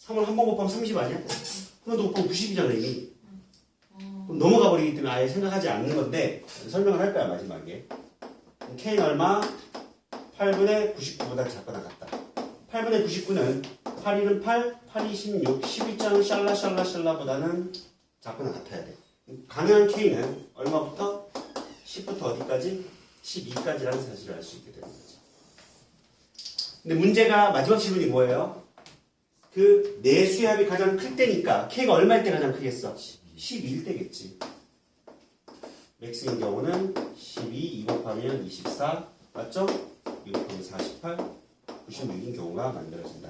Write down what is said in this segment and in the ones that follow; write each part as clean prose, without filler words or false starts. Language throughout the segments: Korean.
3을 한 번 곱하면 30 아니야? 하나 더 곱하면 90이잖아 이미. 그럼 넘어가 버리기 때문에 아예 생각하지 않는 건데 설명을 할 거야 마지막에. K는 얼마? 8분의 99보다 작거나 같다. 8분의 99는 8, 1은 8, 8이 16, 12장 샬라보다는 작거나 같아야 돼. 가능한 K는 얼마부터? 10부터 어디까지? 12까지라는 사실을 알 수 있게 되는 거지. 근데 문제가 마지막 질문이 뭐예요? 그 내 수압이 가장 클 때니까 K가 얼마일 때 가장 크겠어? 12일 때겠지. 맥스인 경우는 12, 2 곱하면 24, 맞죠? 2 곱하면 48, 96인 경우가 만들어진다.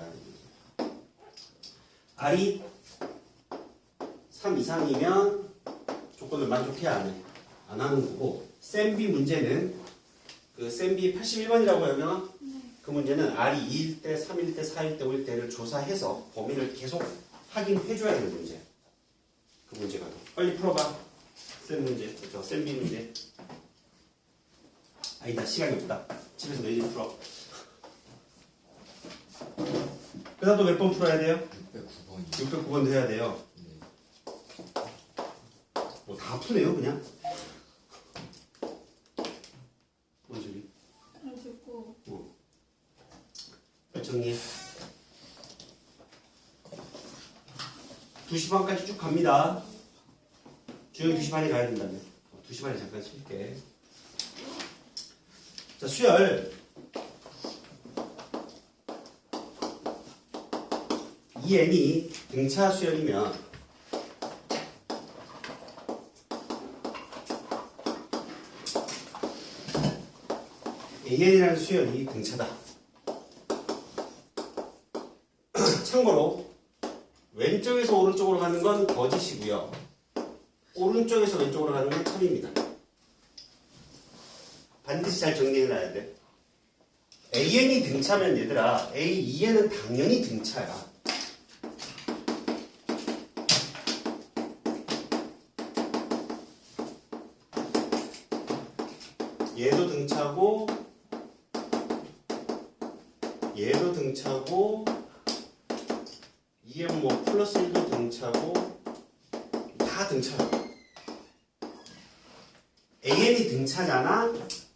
R이 3 이상이면 조건을 만족해야 안 해. 안 하는 거고, 쌤B 문제는 그 쌤B 81번이라고 여명아? 그 문제는 R이 2일 때, 3일 때, 4일 때, 5일 때를 조사해서 범위를 계속 확인해줘야 되는 문제야. 그 문제가 더. 빨리 풀어봐. 쌤 문제, 그렇죠? 쌤B 문제. 아니다, 시간이 없다. 집에서 내일 풀어. 그 다음 또 몇 번 풀어야 돼요? 609번이요. 609번도 해야 돼요. 네. 뭐 다 푸네요, 그냥. 뭔 소리? 듣고 정리해. 2시 반까지 쭉 갑니다. 주영이 2시 반에 가야 된다며. 2시 반에 잠깐 쉴게. 자, 수열. 이 n이 등차 수열이면 an이라는 수열이 등차다. 참고로 왼쪽에서 오른쪽으로 가는 건 거짓이고요. 오른쪽에서 왼쪽으로 가는 건 참입니다. 반드시 잘 정리해놔야 돼. AN이 등차면 얘들아, AEN은 당연히 등차야. 얘도 등차고, 얘도 등차고, EM 뭐 플러스 1도 등차고, 다 등차야. AN이 등차잖아.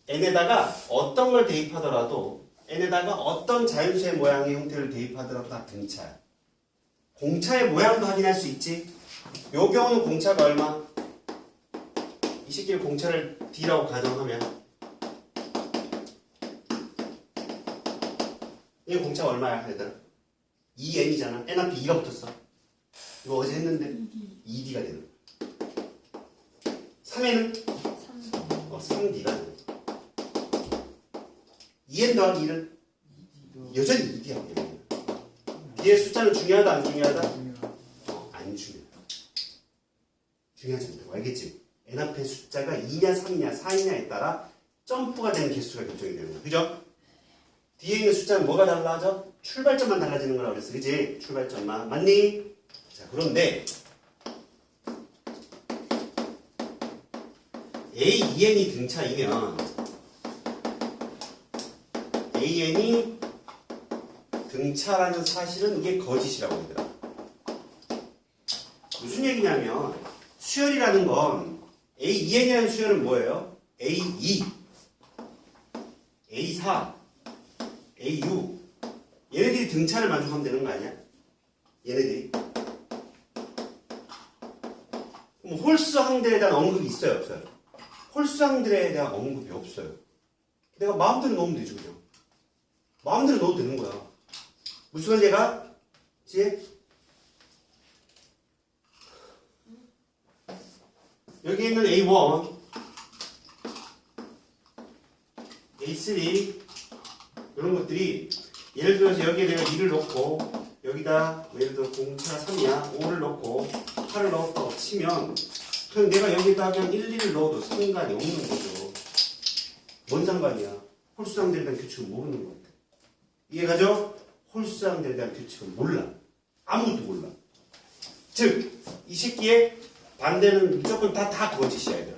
n에다가 어떤 걸 대입하더라도, n에다가 어떤 자연수의 모양의 형태를 대입하더라도 다 등차야. 공차의 모양도 확인할 수 있지. 요 경우는 공차가 얼마? 이 새끼를 공차를 D라고 가정하면 이 공차가 얼마야 얘들아? 2n이잖아. n 앞에 2가 붙었어. 이거 어제 했는데 2D가 되는 거야. 3n은? 3D가 되는 거야. 2n 더하기 1은? 여전히 2D하고 되는 거야. 뒤에 숫자는 중요하다 안 중요하다? 안 중요하다. 중요하지 않다고 알겠지? n 앞에 숫자가 2냐 3이냐 4이냐에 따라 점프가 되는 개수가 결정이 되는 거야. 그죠? 뒤에 있는 숫자는 뭐가 달라져? 출발점만 달라지는 거라고 그랬어. 그치? 출발점만. 맞니? 자, 그런데 AEN이 등차이면 AN이 등차라는 사실은 이게 거짓이라고 얘들아. 무슨 얘기냐면 수열이라는 건 AEN이라는 수열은 뭐예요? A2, A4, AU 얘네들이 등차를 만족하면 되는 거 아니야? 얘네들이 그럼 홀수 항들에 대한 언급이 있어요 없어요? 홀수 항들에 대한 언급이 없어요. 내가 마음대로 넣으면 되죠 그냥. 마음대로 넣어도 되는 거야. 무슨 말인가? 그치? 여기 있는 A1 A3 이런 것들이 예를 들어서 여기에 내가 2를 넣고 여기다 예를 들어 공차가 3이야 5를 넣고 8을 넣었다고 치면 그냥 내가 여기다 그냥 1, 2를 넣어도 상관이 없는 거죠. 뭔 상관이야? 홀수항들에 대한 규칙을 모르는 것 같아. 이해가죠? 홀수항들에 대한 규칙을 몰라. 아무것도 몰라. 즉 이 새끼의 반대는 무조건 다 거짓이야 얘들아.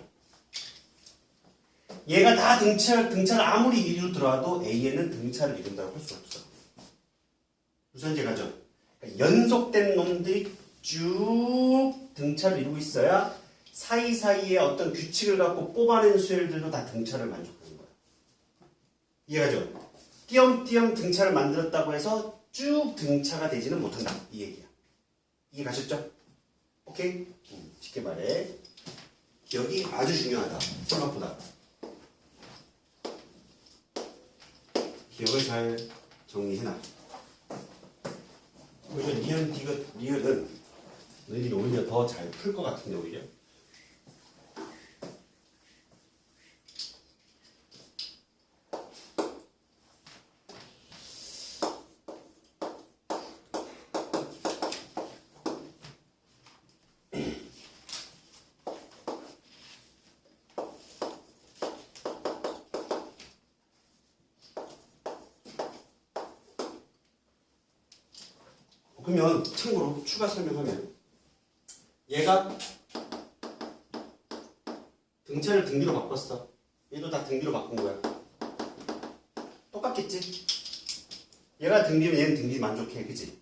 얘가 다 등차를 아무리 이루더라도 A에는 등차를 이룬다고 할 수 없어. 무슨 제가죠? 그러니까 연속된 놈들이 쭉 등차를 이루고 있어야 사이사이에 어떤 규칙을 갖고 뽑아낸 수열들도 다 등차를 만족하는 거야. 이해가죠? 띄엄띄엄 등차를 만들었다고 해서 쭉 등차가 되지는 못한다. 이 얘기야. 이해 가셨죠? 오케이? 쉽게 말해. 기억이 아주 중요하다. 생각보다. 기억을 잘 정리해놔. 그리고 리은, 디귿, 리을은 너희들이 오히려 더 잘 풀 것 같은데 오히려. 그러면 참고로 추가 설명하면 얘가 등차를 등비로 바꿨어. 얘도 다 등비로 바꾼 거야. 똑같겠지? 얘가 등비면 얘는 등비 만족해. 그치?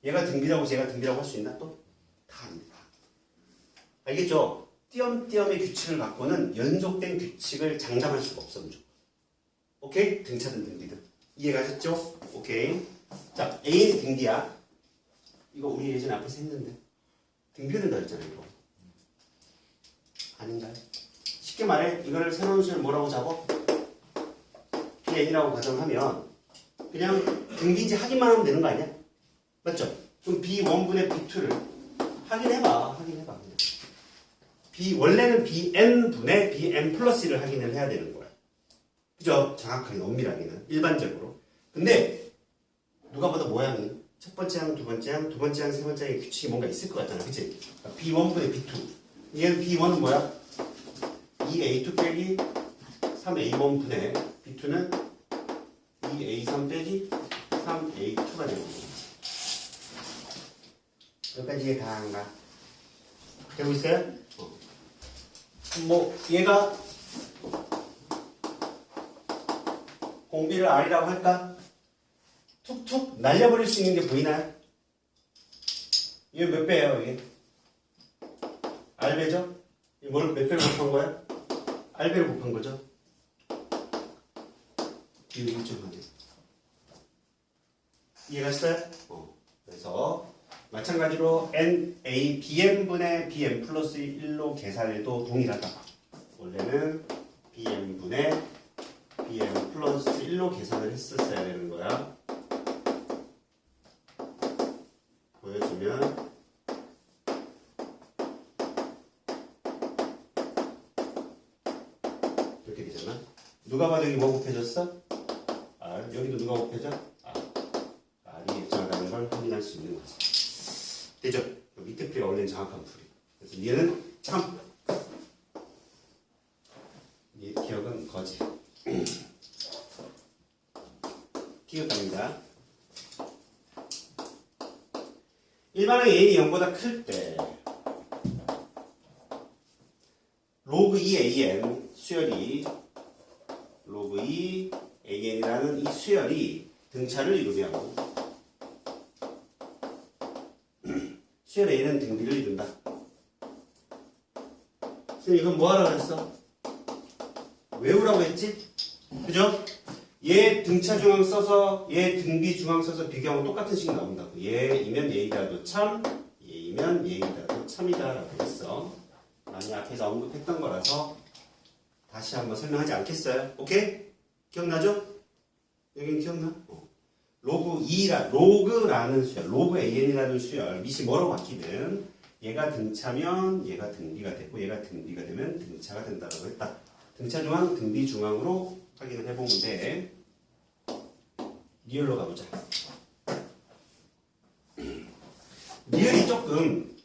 얘가 등비라고 해서 얘가 등비라고 할 수 있나 또? 다 아닙니다. 알겠죠? 띄엄띄엄의 규칙을 갖고는 연속된 규칙을 장담할 수가 없어. 무조건. 오케이? 등차든 등비든. 이해가셨죠? 오케이. 자, A는 등비야. 이거 우리 예전에 앞에서 했는데 등비된다 했잖아 이거. 아닌가요? 쉽게 말해 이거를 새로운 수를 뭐라고 잡어? Bn이라고 가정하면 그냥 등비인지 확인만 하면 되는 거 아니야? 맞죠? 그럼 B1분의 B2를 확인해봐. 그냥. 원래는 Bn분의 Bn 플러스 1을 확인을 해야 되는 거야. 그죠? 정확하게 엄밀하게는 일반적으로. 근데 누가 봐도 모양이 첫 번째 항, 두 번째 항, 두 번째 항, 세 번째 항의 규칙이 뭔가 있을 것 같잖아. 그치? B1분의 B2. 얘는 B1은 뭐야? 2A2 빼기 3A1분의 B2는 2A3 빼기 3A2가 되는 거지. 여기까지 이해 다 한가? 되고 있어요? 뭐 얘가 공비를 R이라고 할까? 툭툭 날려버릴 수 있는 게 보이나요? 이게 몇 배예요, 이게? R배죠? 이게 몇 배를 곱한 거야? R배를 곱한 거죠? 비율이 일정하게. 이해갔어요? 그래서 마찬가지로 NA, BM분의 BM 플러스 1로 계산해도 동일하다. 원래는 BM분의 BM 플러스 1로 계산을 했었어야 되는 거야. 보여주면 이렇게 되잖아. 누가 봐도 여기 뭐 곱해졌어? R. 여기도 누가 곱해져? R. R이 일정하다는 걸 확인할 수 있는 거지. 되죠? 밑에 풀이가 원래는 정확한 풀이. 그래서 얘는 참 얘 기억은 거지. 기억합니다. 일반항 A이 0보다 클 때 로그 2AN 수열이 로그 2AN이라는 이 수열이 등차를 이루면 수열 A는 등비를 이룬다. 선생님 이건 뭐 하라고 했어? 외우라고 했지? 그죠? 얘 등차 중앙 써서 얘 등비 중앙 써서 비교하면 똑같은 식 나온다고. 얘이면 얘이다도 참, 얘이면 얘이다도 참이다 라고 했어. 많이 앞에서 언급했던 거라서 다시 한번 설명하지 않겠어요? 오케이? 기억나죠? 여긴 기억나? 로그라는 수열, 로그 AN이라는 수열, 밑이 뭐로 바뀌든 얘가 등차면 얘가 등비가 되고 얘가 등비가 되면 등차가 된다고 했다. 등차 중앙, 등비 중앙으로 확인을 해보면 돼. 리얼로 가보자. 리얼이 조금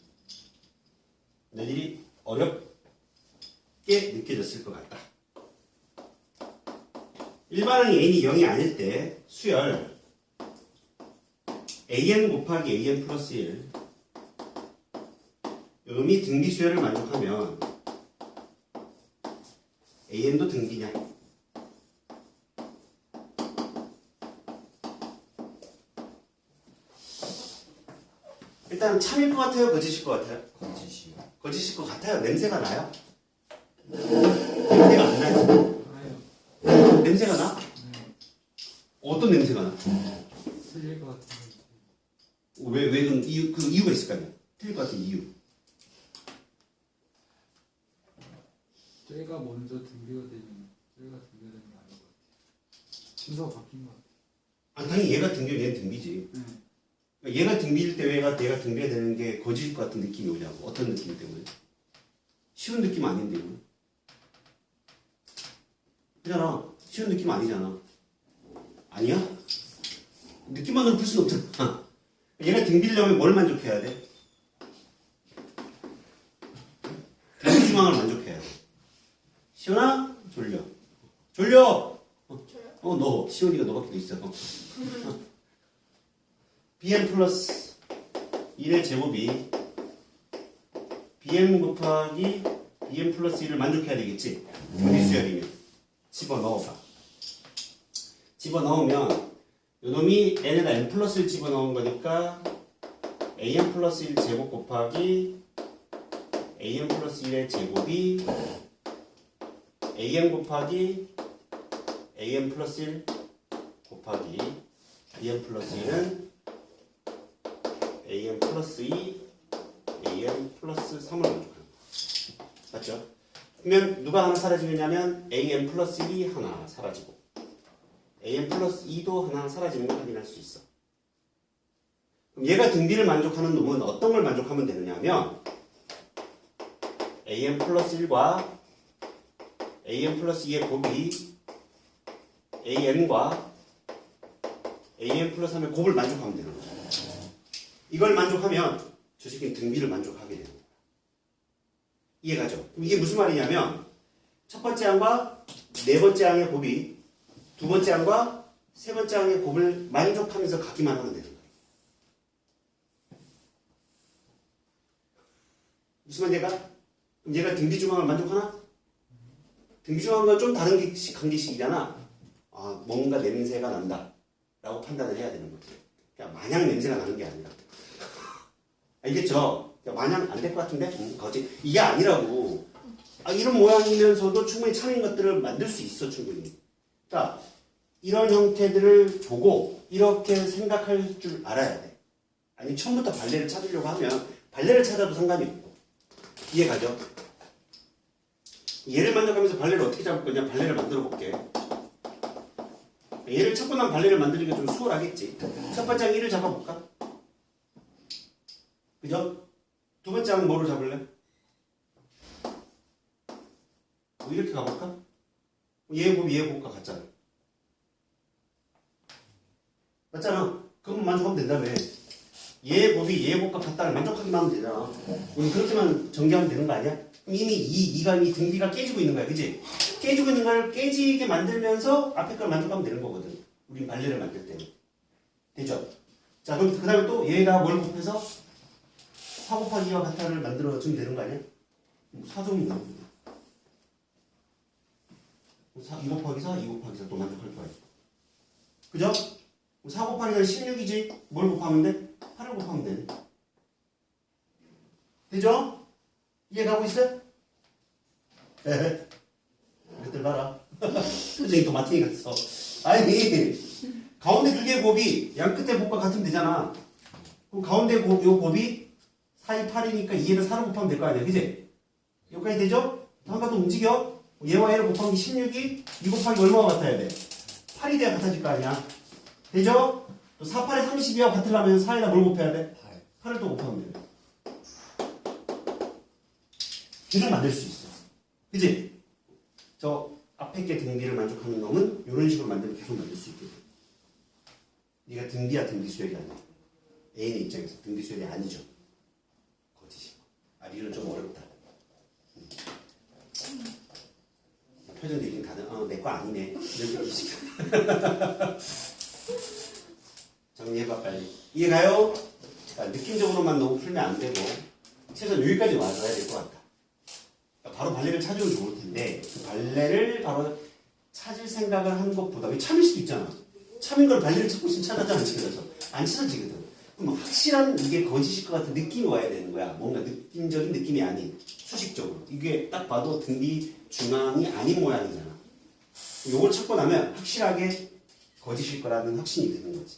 너희들이 어렵게 느껴졌을 것 같다. 일반항 N이 0이 아닐 때 수열 AN 곱하기 AN 플러스 1 음이 등비 수열을 만족하면 AN도 등비냐? 일단 참일 것 같아요? 거짓일 것 같아요? 거짓이요. 거짓일 것 같아요? 냄새가 나요? 냄새가 안 나지? 아유, 냄새가 나? 어떤 냄새가 나? 틀릴 것 같은데. 왜 그럼 그 이유가 있을 거 아니야? 틀릴 것 같은 이유. 쟤가 먼저 등비가 되면 쟤가 등비가 되는 게 아닌 것 같아. 순서가 바뀐 것 같아. 아, 당연히 얘가 등비, 얘는 등비지. 그러니까 얘가 등비일 때 얘가 등비가 되는 게 거짓일 것 같은 느낌이 오냐고. 어떤 느낌 때문에? 쉬운 느낌 아닌데, 이거. 그잖아. 쉬운 느낌 아니잖아. 아니야? 느낌만으로 풀 수는 없잖아. 얘가 등비려면 뭘 만족해야 돼? 등비 중앙을 만족해야 돼. 시원아? 졸려. 졸려! 너. 시원이가 너밖에 더 있어. bm 플러스 1의 제곱이 bm 곱하기 bm 플러스 1을 만족해야 되겠지? 등비수열이면. 집어넣어봐. 집어넣으면 요놈이 n에다 n 플러스를 집어넣은 거니까 an 플러스 1 제곱 곱하기 an 플러스 1의 제곱이 an 곱하기 an 플러스 1 곱하기 an 플러스 1은 an 플러스 2 an 플러스 3을 만족하는 거야. 맞죠? 그러면 누가 하나 사라지느냐면 an 플러스 1이 하나 사라지고 an 플러스 2도 하나 사라지는 걸 확인할 수 있어. 그럼 얘가 등비를 만족하는 놈은 어떤 걸 만족하면 되느냐면 an 플러스 1과 an 플러스 2의 곱이 an과 an 플러스 3의 곱을 만족하면 되는 거야. 이걸 만족하면 저 새끼는 등비를 만족하게 되는 거야. 이해가죠? 그럼 이게 무슨 말이냐면 첫 번째 항과 네 번째 항의 곱이 두 번째 항과 세 번째 항의 곱을 만족하면서 가기만 하면 되는 거예요. 무슨 말이야? 그럼 얘가 등비중앙을 만족하나? 등비중앙과 좀 다른 관계식이잖아. 아, 뭔가 냄새가 난다 라고 판단을 해야 되는 거지. 그러니까 마냥 냄새가 나는 게 아니라. 알겠죠? 마냥 안 될 것 같은데? 거짓. 이게 아니라고. 이런 모양이면서도 충분히 참인 것들을 만들 수 있어, 충분히. 그러니까 이런 형태들을 보고 이렇게 생각할 줄 알아야 돼. 아니 처음부터 발레를 찾으려고 하면 발레를 찾아도 상관이 없고. 이해가죠? 얘를 만족하면서 발레를 어떻게 잡을 거냐? 발레를 만들어 볼게. 얘를 찾고 난 발레를 만들기가 좀 수월하겠지. 첫 번째 항 1을 잡아볼까? 그죠? 두 번째 항 뭐를 잡을래? 이렇게 가볼까? 얘 곱과 같잖아. 맞잖아. 그럼 만족하면 된다며. 얘 곱이 얘 곱과 같다를 만족하기만 하면 되잖아. 우리 그렇게만 전개하면 되는 거 아니야? 이미 이가 등비가 깨지고 있는 거야, 그지? 깨지고 있는 걸 깨지게 만들면서 앞에 걸 만족하면 되는 거거든. 우리 발레를 만들 때는. 되죠? 자, 그럼 그 다음에 또 얘가 뭘 곱해서 4 곱하기 2와 같다를 만들어주면 되는 거 아니야? 4점이 나오는 거야. 2 곱하기 4, 2 곱하기 4 또 만족할 거야. 그죠? 4 곱하기 4는 16이지? 뭘 곱하면 돼? 8을 곱하면 되네. 되죠? 이해가고 있어? 에헤. 이것들 봐라. 표정이 또 마탱이 같았어. 아니, 가운데 두 개의 곱이 양 끝에 곱과 같으면 되잖아. 그럼 가운데 요 곱이 4이 8이니까 2에다 4를 곱하면 될 거 아니야. 그지? 여기까지 되죠? 한번 또 움직여. 얘와 얘를 곱하기 16이 2 곱하기 얼마가 같아야 돼? 8이 돼야 같아질 거 아니야. 되죠? 또 4, 8에 32와 같으려면 4에다 뭘 곱해야 돼? 8을 또 곱하면 돼. 계속 만들 수 있어. 그지? 저 앞에 게 등비를 만족하는 놈은 이런 식으로 만들면 계속 만들 수 있게 돼. 네가 등비야 등비수열이 아니야. A의 입장에서 등비수열이 아니죠. 거짓이. 이건 좀 어렵다. 표정도 이긴 다들 내 거 아니네. 이렇게 식 정리해봐 빨리. 이해가요? 자, 느낌적으로만 너무 풀면 안 되고 최소한 여기까지 와줘야 될 것 같다. 바로 발레를 찾으면 좋을 텐데 그 발레를 바로 찾을 생각을 하는 것보다 왜 참일 수도 있잖아. 참인 걸 발레를 찾고 있으면 찾아지 안 찾아져. 안 찾아지거든. 그럼 확실한 이게 거짓일 것 같은 느낌이 와야 되는 거야. 뭔가 느낌적인 느낌이 아닌 수식적으로. 이게 딱 봐도 등비 중앙이 아닌 모양이잖아. 요걸 찾고 나면 확실하게 거짓일 거라는 확신이 드는 거지.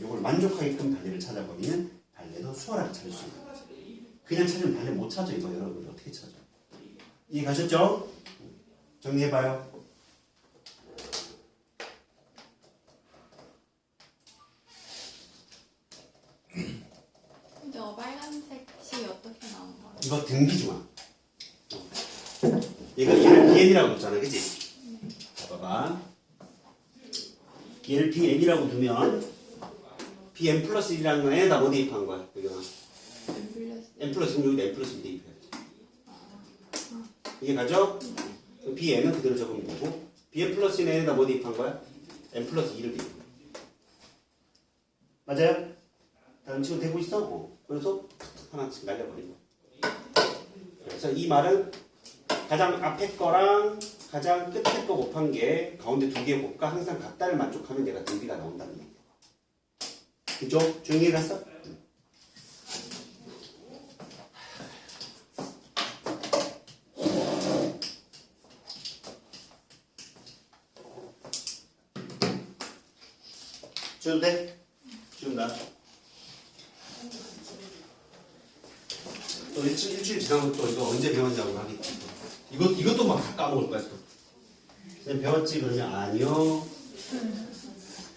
요걸 만족하게끔 발레를 찾아버리면 발레도 수월하게 찾을 수 있는 거지. 그냥 찾으면 발레 못 찾아. 이거 여러분들 어떻게 찾아? 이해 가셨죠? 정리해봐요. 근데 빨간색이 어떻게 나온 거야? 이거 등비중앙. 얘를 BN이라고 뒀잖아, 그치? 봐봐. 얘를 BN이라고 두면 BN 플러스 1이라는 건 N에다 뭐 대입한 거야? 여기가 N 플러스 1, 여기다 N 플러스 1 대입해야지. 이게 가죠? 그럼 BN은 그대로 적으면 되고 BN 플러스 1 N에다 뭐 대입한 거야? N 플러스 2를 대입한 거야. 맞아요? 다음 친구 되고 있어? 그래서 하나씩 날려버린 거야. 그래서 이 말은 가장 앞에 거랑 가장 끝에 거 곱한 게 가운데 두 개 곱과 항상 같다를 만족하면 얘가 등비가 나온다는 얘기야. 그죠? 조용히 갔어? 지워도 돼? 지운다. 또 일주일 지나면 또 이거 언제 배웠냐고 하겠지. 이것도 막 다 까먹을 거야. 또. 선생님 배웠지? 그러면 아니요.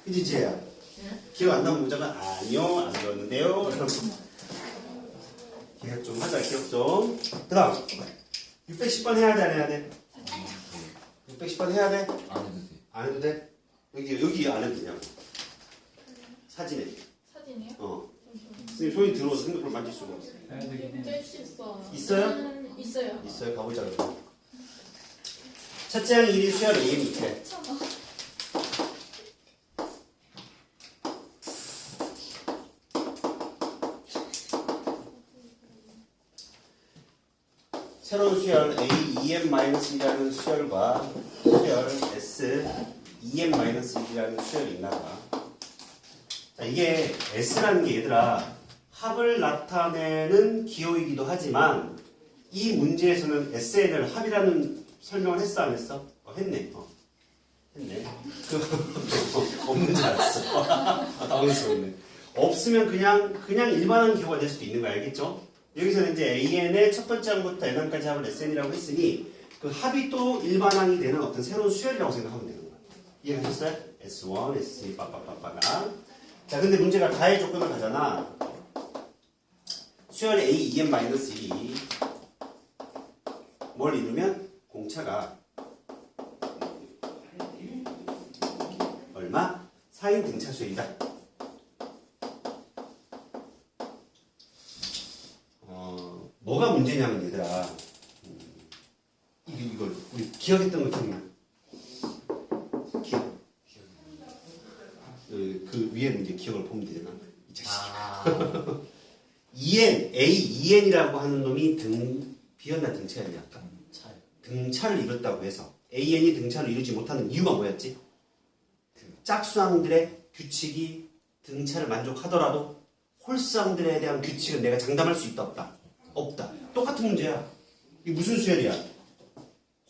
그치 지혜야? 기억 안 나면 문자가 아니요 안 배웠는데요. 기억 좀 하자. 기억 좀. 그 다음 610번 해야 돼 안 해야 돼? 610번 해야 돼? 안 해도 돼. 안 해도 돼? 여기 안 해도 되냐고. 사진에. 사진이요? 선생님 손이 들어와서 핸드폰 만질 수가 없어. 해야 되겠네. 뗄수 있어요. 있어요? 있어요. 있어요. 가보자. 첫째 항 1이 수열 A 밑에. 새로운 수열 A 2m-1이라는 수열과 수열 S 2m-1이라는 수열이 있나 봐. 자, 이게 S라는 게 얘들아 합을 나타내는 기호이기도 하지만 이 문제에서는 SN을 합이라는 설명을 했어 안 했어? 했네. 했네. 없는 줄 알았어. 당황스럽네. 없으면 그냥 일반한 기호가 될 수도 있는 거 알겠죠? 여기서는 이제 AN의 첫 번째 항부터 N항까지 합을 SN이라고 했으니 그 합이 또 일반항이 되는 어떤 새로운 수열이라고 생각하면 되는 거야. 이해하셨어요? S1, S2, 빠빠빠빠가. 자, 근데 문제가 가해 조건을 가잖아. 수열 A, 2n-1이 뭘 이루면 공차가 얼마? 4인 등차수열이다. 뭐가 문제냐면 얘들아 이걸 우리 기억했던 거 기억나? 기억. 그 위에 문제 기억을 보면 되잖아. 이 자식. EN, A2N이라고 하는 놈이 비었나 등차였냐 아까? 등차를 이뤘다고 해서 AN이 등차를 이루지 못하는 이유가 뭐였지? 짝수항들의 규칙이 등차를 만족하더라도 홀수항들에 대한 규칙은 내가 장담할 수 있다 없다? 없다. 똑같은 문제야. 이게 무슨 수열이야?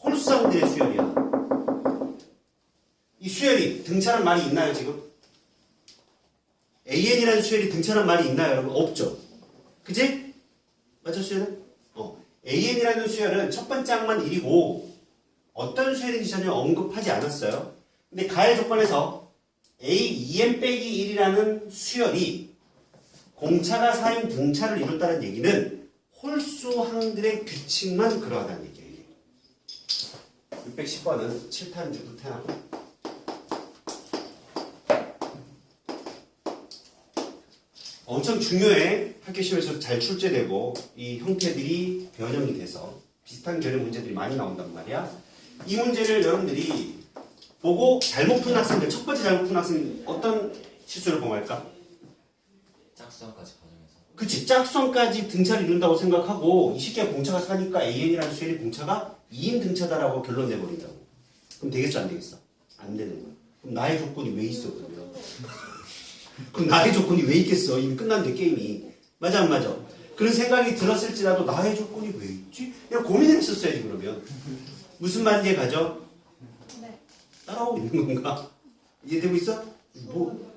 홀수항들의 수열이야. 이 수열이 등차란 말이 있나요 지금? AN이라는 수열이 등차란 말이 있나요 여러분? 없죠. 그지? 맞죠 수열은? AN이라는 수열은 첫 번째 항만 1이고 어떤 수열인지 전혀 언급하지 않았어요. 근데 가해 조건에서 A2n-1이라는 수열이 공차가 4인 등차를 이뤘다는 얘기는 홀수항들의 규칙만 그러하다는 얘기예요. 610번은 7탄주 9탄 엄청 중요해. 학교시험에서 잘 출제되고 이 형태들이 변형이 돼서 비슷한 결의 문제들이 많이 나온단 말이야. 이 문제를 여러분들이 보고 잘못 푼 학생들, 첫 번째 잘못 푼 학생 어떤 실수를 범할까? 짝수항까지 가정해서. 그치, 짝수항까지 등차를 이룬다고 생각하고 이 새끼가 공차가 4니까 AN이라는 수열이 공차가 2인 등차다라고 결론 내버린다고. 그럼 되겠어 안 되겠어? 안 되는 거야. 그럼 나의 조건이 왜 있어 그러면? 그럼 나의 조건이 왜 있겠어? 이미 끝났는데 게임이. 맞아 안 맞아? 그런 생각이 들었을지라도 나의 조건이 왜 있지? 그냥 고민을 했었어야지 그러면. 무슨 말인지 가죠? 네. 따라오고 있는 건가? 이해되고 있어? 뭐?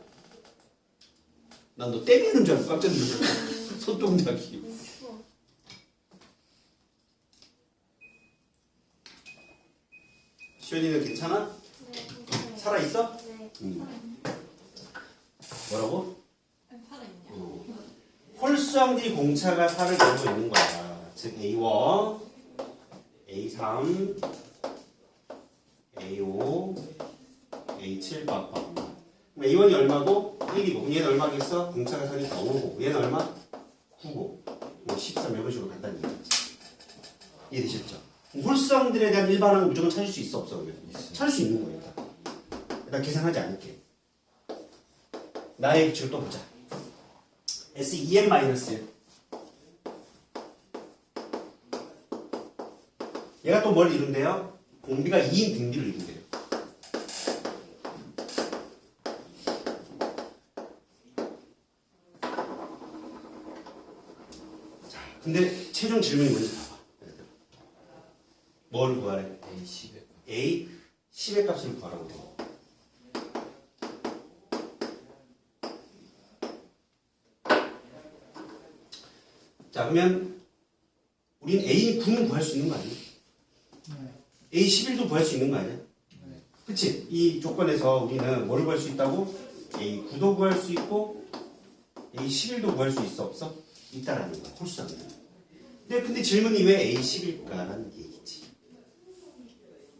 난 너 때리는 줄 알고 깜짝 놀랐어. 손동작이. 너무 추워. 시연이는 괜찮아? 네. 괜찮아요. 살아있어? 네. 뭐라고? 살아있냐? 홀수함들이 공차가 4를 가지고 있는 거야. 즉 A1, A3, A5, A7 봐봐. 그럼 A1이 얼마고? 1이고 얘는 얼마겠어? 공차가 4니까 5고 얘는 얼마? 9고 뭐 13 이런 식으로 간다는 얘기지. 이해되셨죠? 홀수함들에 대한 일반항 무조건 찾을 수 있어 없어? 그러면? 찾을 수 있는 거야. 일단 계산하지 않을게. 나의 기출을 또 보자. S2n 마이너스 얘가 또 뭘 이룬대요? 공비가 2인 등비를 이룬대요. 자, 근데 최종 질문이 뭔지 봐봐. 뭘 구하래? A 10에 A 10의 값을 구하라고 돼. 자, 그러면 우린 A 9는 구할 수 있는 거 아니야? A 11도 구할 수 있는 거 아니야? 그치? 이 조건에서 우리는 뭘 구할 수 있다고? A 9도 구할 수 있고 A 11도 구할 수 있어 없어? 있다라는 거야. 홀수하면. 근데 질문이 왜 A 10일까라는 얘기지.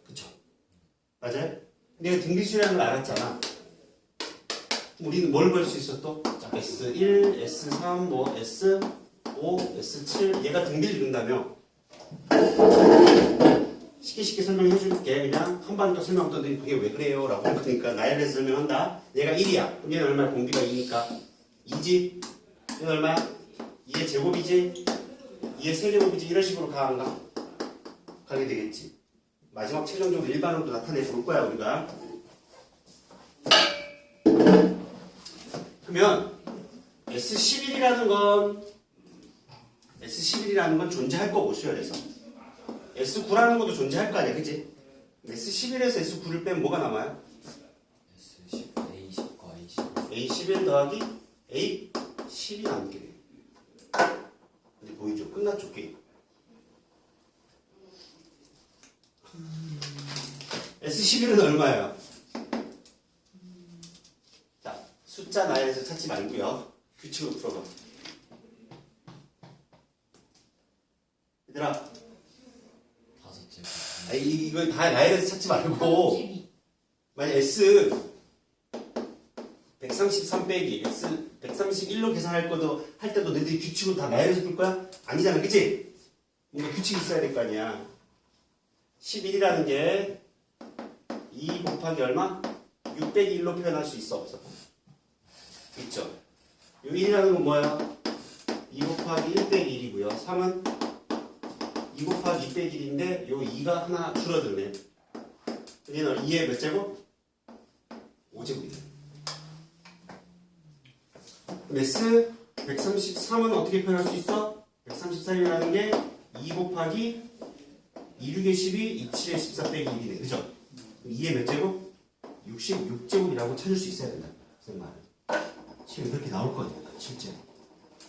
그쵸? 맞아요? 내가 등비수라는 걸 알았잖아. 우리는 뭘 구할 수 있어 또? S1, S3, 뭐 S5, S7 얘가 등비를 이룬다며 쉽게 설명해 줄게. 그냥 한 번 더 설명 없던데 그게 왜 그래요? 라고 할 거니까 나에 대해서 설명한다. 얘가 1이야. 그럼 얘는 얼마야? 공비가 2니까 2지? 얘는 얼마야? 2의 제곱이지? 2의 세제곱이지? 이런 식으로 가 안 가? 가게 되겠지. 마지막 최종적으로 일반으로 나타내 볼 거야 우리가. 그러면 S11이라는 건 존재할 거고 수열에서 S9라는 것도 존재할 거 아니야, 그치? S11에서 S9를 빼면 뭐가 남아요? S 10 A 10과 A 10 A11 더하기 A10이 남게 돼. 근데 보이죠? 끝났죠, 게임. S11은 얼마예요? 자, 숫자 나열해서 찾지 말고요. 규칙으로 풀어봐. 얘들아, 다섯 째 이거 다 나열해서 찾지 말고 만약 S 133 빼기 X 131로 계산할 것도 할 때도 너희들이 규칙으로 다 나열해서 풀 거야? 아니잖아, 그치? 뭔가 규칙이 있어야 될 거 아니야. 11이라는 게 2 곱하기 얼마? 6 빼기 1로 표현할 수 있어 없어? 있죠? 요 1이라는 건 뭐야? 2 곱하기 1 빼기 1이고요. 3은 2 곱하기 2 빼기 1인데 요 2가 하나 줄어드네. 얘는 2의 몇 제곱? 5제곱이다. S 133은 어떻게 표현할 수 있어? 133이라는 게 2 곱하기 2, 6의 12, 2, 7의 14 빼기 1이네. 그죠? 2의 몇 제곱? 66제곱이라고 찾을 수 있어야 된다. 무슨 말은? 실은 그렇게 나올 거니까, 실제.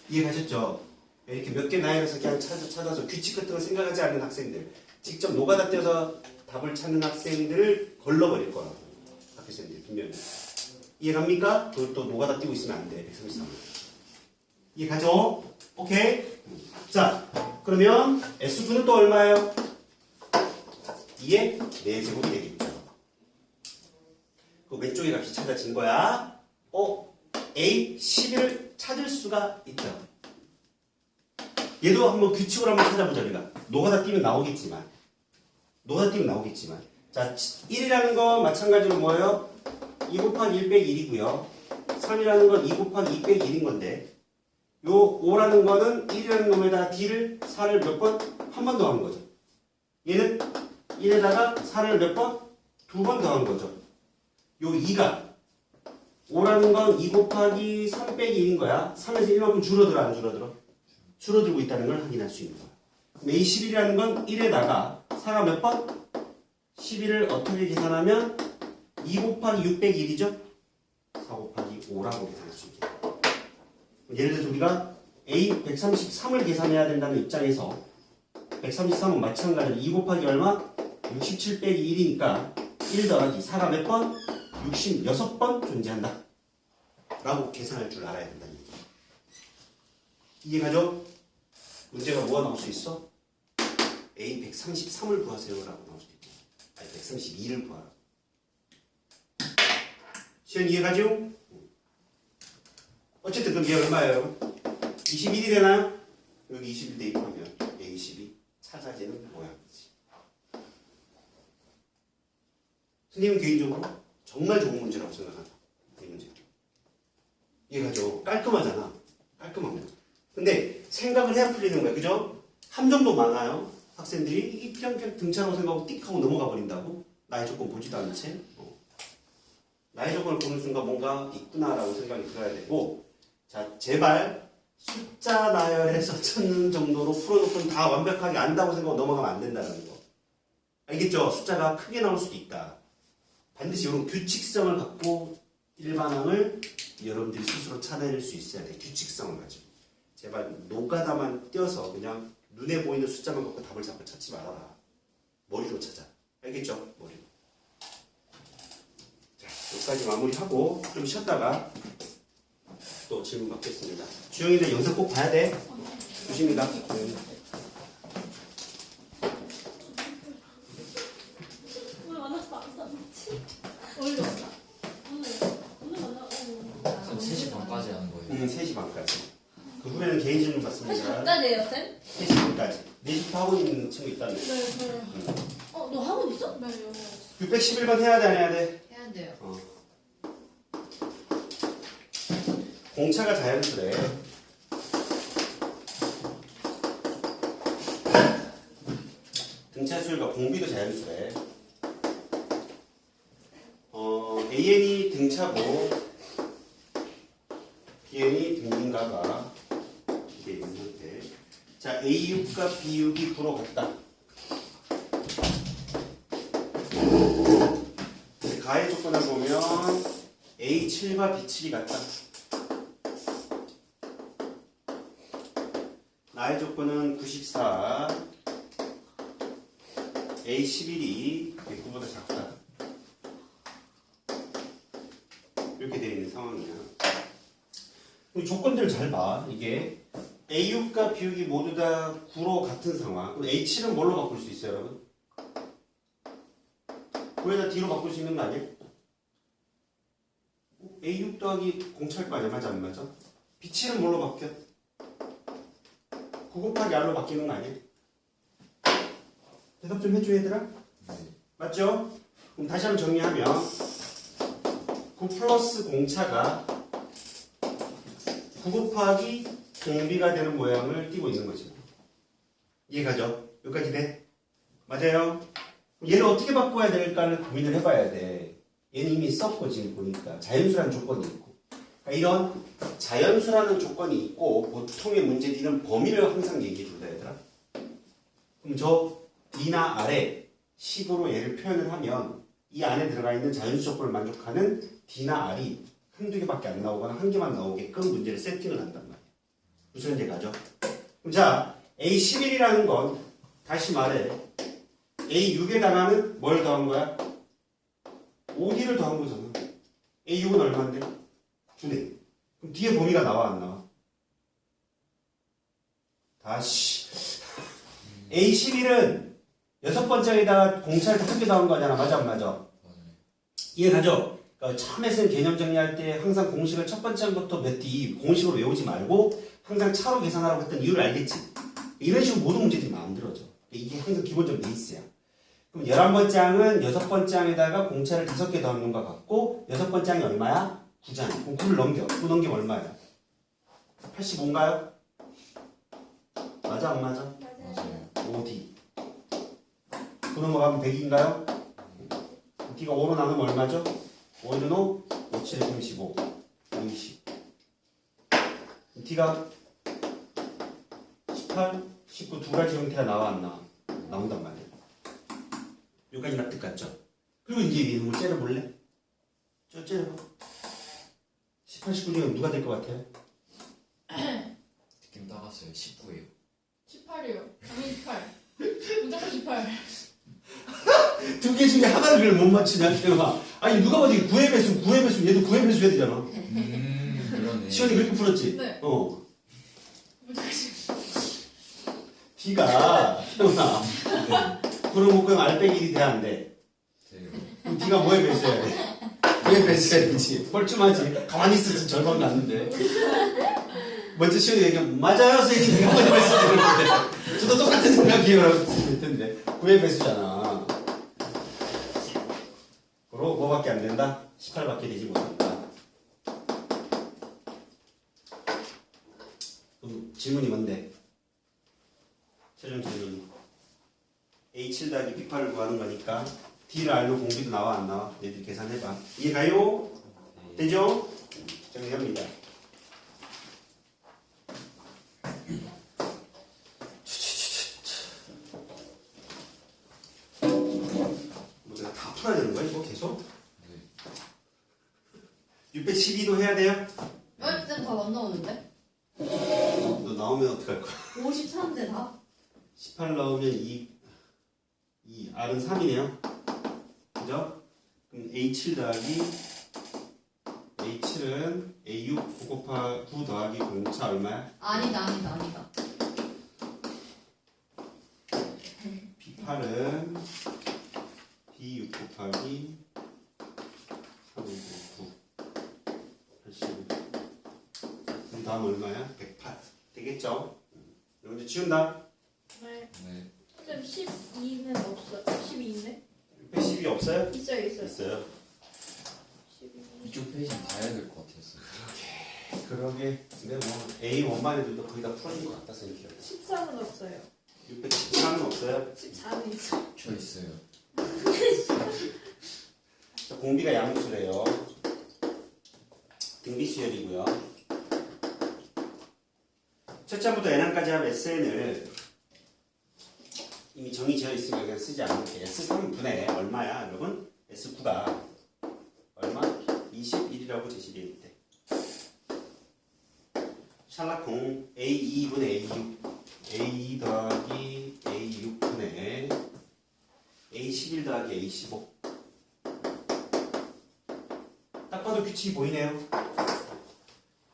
이해가셨죠? 이렇게 몇 개 나열해서 그냥 찾아서 규칙 같은 거 생각하지 않는 학생들, 직접 노가다 떼서 답을 찾는 학생들을 걸러버릴 거라고. 학교생들이 분명히. 이해갑니까? 또 노가다 띄고 있으면 안 돼. 133. 이해가죠? 오케이? 자, 그러면 S9는 또 얼마예요? 2의 4제곱이 되겠죠. 그 왼쪽의 값이 찾아진 거야. A 11을 찾을 수가 있죠. 얘도 한번 규칙으로 한번 찾아보자, 우리가. 노가다 띄면 나오겠지만. 자, 1이라는 건 마찬가지로 뭐예요? 2 곱하기 1 빼기 1이고요. 3이라는 건 2 곱하기 2 빼기 1인 건데, 요 5라는 거는 1이라는 놈에다가 D를 4를 몇 번? 한 번 더하는 거죠. 얘는 1에다가 4를 몇 번? 2번 더한 거죠. 요 2가 5라는 건 2 곱하기 3 빼기 1인 거야. 3에서 1만큼 줄어들어 안 줄어들어? 줄어들고 있다는 걸 확인할 수 있는 거야. 그럼 A11이라는 건 1에다가 4가 몇 번? 11을 어떻게 계산하면 2 곱하기 6 빼기 1이죠? 4 곱하기 5라고 계산할 수 있게. 예를 들어서 우리가 A 133을 계산해야 된다는 입장에서 133은 마찬가지로 2 곱하기 얼마? 67 빼기 1이니까 1 더하기 4가 몇 번? 66번 존재한다 라고 계산할 줄 알아야 된다는 얘기야. 이해가죠? 문제가 뭐가 나올 수 있어? A 133을 구하세요 라고 나올 수도 있고 아니 132를 구하라. 시연 이해가죠? 어쨌든 그럼 얘 얼마예요? 21이 되나요? 여기 21 대입하면 A22 찾아지는 모양이지. 선생님은 개인적으로 정말 좋은 문제라고 생각한다. 이 문제. 이해가죠? 깔끔하잖아. 깔끔한 문제. 근데 생각을 해야 풀리는 거야. 그죠? 함정도 많아요. 학생들이 이게 그냥 등차라고 생각하고 띡 하고 넘어가 버린다고? 나의 조건 보지도 않은 채. 나의 조건을 보는 순간 뭔가 있구나라고 생각이 들어야 되고, 자, 제발 숫자 나열해서 찾는 정도로 풀어놓고는 다 완벽하게 안다고 생각하고 넘어가면 안 된다는 거. 알겠죠? 숫자가 크게 나올 수도 있다. 반드시 이런 규칙성을 갖고 일반항을 여러분들이 스스로 찾아낼 수 있어야 돼. 규칙성을 가지고. 제발 노가다만 띄어서 그냥 눈에 보이는 숫자만 갖고 답을 자꾸 찾지 말아라. 머리로 찾아. 알겠죠? 머리로. 자, 여기까지 마무리하고 좀 쉬었다가 또 질문 받겠습니다. 주영이들 영상 꼭 봐야 돼. 조심히 가. 오늘 만났어 안 썼지? 오늘 만나. 오늘 만나. 쌤 3시 반까지 하는 거예요. 3시 반까지. 그 후에는 개인 질문 사실 받습니다. 반까지예요 쌤? 3시 반까지. 4시부터 하고 있는 친구 있다며. 네. 너 학원 있어? 네. 611번 해야 돼, 안 해야 돼? 해야 돼요. 공차가 자연스레. 등차 수율과 공비도 자연스레. AN이 등차고 BN이 등분가가 이게 있는 상태. 자, A6과 B6이 9로 같다. 가해 조건을 보면 A7과 B7이 같다. 나의 조건은 94, A11이 109보다 작다. 이렇게 되어 있는 상황이야. 이 조건들 잘 봐. 이게 A6과 B6이 모두 다 9로 같은 상황. 그럼 A7은 뭘로 바꿀 수 있어요, 여러분? 9에다 D로 바꿀 수 있는 거 아니에요? A6 더하기 공차일 거 아니야? 맞아, 안 맞아? B7은 뭘로 바뀌어? 9 곱하기 R로 바뀌는 거 아니에요? 대답 좀 해줘, 얘들아. 맞죠? 그럼 다시 한번 정리하면 9 플러스 공차가 9 곱하기 공비가 되는 모양을 띄고 있는 거죠. 이해가죠? 여기까지 돼? 맞아요? 얘를 어떻게 바꿔야 될까를 고민을 해봐야 돼. 얘는 이미 썼고 지금 보니까 자연수라는 조건이 있고, 그러니까 이런 자연수라는 조건이 있고 보통의 문제들은 범위를 항상 얘기해준다, 얘들아. 그럼 저 D나 R의 식으로 얘를 표현을 하면 이 안에 들어가 있는 자연수 조건을 만족하는 D나 R이 한두 개밖에 안 나오거나 한 개만 나오게끔 문제를 세팅을 한단 말이야. 무슨 문제 가죠? 그럼 자, A11이라는 건 다시 말해 A6에다가는 뭘 더한 거야? 5D를 더한 거잖아. A6은 얼마인데? 9네. 그럼 뒤에 범위가 나와 안 나와? 다시 A11은 6번째에다가 공차를 한 개 더한 거잖아. 맞아 안 맞아? 이해가죠? 그러니까 처음에 쓴 개념 정리할 때 항상 공식을 첫 번째 한부터 몇 D 공식으로 외우지 말고 항상 차로 계산하라고 했던 이유를 알겠지? 이런 식으로 모든 문제들이 만들어져. 이게 항상 기본적인 베이스야. 그럼 11번째 항은 6번째 항에다가 공차를 5개 더한 놈과 같고 6번째 항이 얼마야? 9잖아. 그럼 9를 넘겨. 9 넘기면 얼마야? 85인가요? 맞아 안 맞아? 맞아요. 5D. 9 넘어가면 100인가요? D가 5로 나누면 얼마죠? 5 1은 5, 5, 7, 35, 20. t가 18, 19 두 가지 형태가 나와 안 나와? 나온단 말이야. 여기까지 납득 같죠? 그리고 이제 이놈을 째려볼래? 째려봐. 18, 19 중에 누가 될 것 같아요? 느낌 따갔어요. 19예요. 18이요. 당연히 18. 무조건 18. 두 개 중에 하나를 못 맞추냐, 태영아. 아니, 누가 봐도 9의 배수, 9의 배수, 얘도 9의 배수 해야 되잖아. 그러네. 시원이 그렇게 풀었지? 네. 무조건 18. D가, 태영아. 9를 묶으면 R 빼기 1이 돼야 안 돼. 돼요. 그럼 D가 뭐에 배수해야 돼? 9에 배수해야 되지. 뻘쭘하지. 가만히 있어도 절반 났는데. 먼저 시원이 얘기하면, 맞아요, 선생님. 9의 배수해야 되는데. 저도 똑같은 생각이에요. 라고 했을 텐데. 9의 배수잖아. 그로 뭐밖에 안 된다? 18밖에 되지 못한다. 그럼 질문이 뭔데? 최종 질문이. A7 더하기 B8을 구하는 거니까 D를 알면 공비도 나와 안 나와? 얘들 계산해봐. 이해가요? 되죠? 정리합니다. 뭐 내가 다 풀어야 되는 거야 이거 계속? 네. 612도 해야 돼요? 쌤 답 안 나오는데? 너 나오면 어떡할 거야? 53대 답? 18 나오면 2 R은 3이네요. 그죠? 그럼 A7 더하기 A7은 A6 9 곱하 9 더하기 공차 얼마야? 아니다. B8은 B6 곱하기 3 9 80. 그럼 다음 얼마야? 108 되겠죠? 이거 이제 지운다. 네. 네. 쌤 12는 없어요. 12인데? 112 없어요? 있어요. 있어요. 12. 이쪽 페이지 봐야 될 것 같았어요. 그러게. 근데 뭐 A 원만 해도 거의 다 풀어진 것 같다 생각해요. 13은 없어요. 614는 없어요. 14는 있어요. 저 있어요. 자, 공비가 양수래요. 등비수열이고요. 첫째 한부터 n항까지 하면 SN을 이미 정의되어 있으니까 그냥 쓰지 않을게. S3분의 얼마야, 여러분? S9가 얼마? 21이라고 제시되어 있대. 샬라콩 A2분의 A6 A2 더하기 A6분의 A11 더하기 A15. 딱 봐도 규칙이 보이네요.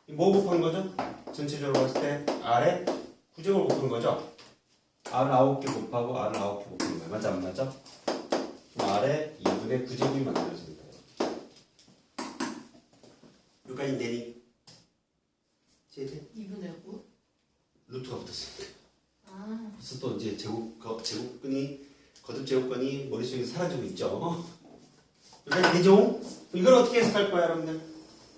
뭐 곱한 거죠? 전체적으로 봤을 때 R에 구제곱을 곱한 거죠? R을 9개 곱하고 R을 9개 곱한 거예요. 맞아 안 맞아? R에 2분의 9제곱이 만들어집니다. 여기까지 내니? 제대? 2분의 9? 루트가 붙었습니다. 아. 벌써 또 이제 제곱근이 거듭 제곱근이 머릿속에 사라지고 있죠. 여기까지 되죠? 이걸 어떻게 해석할 거야, 여러분들?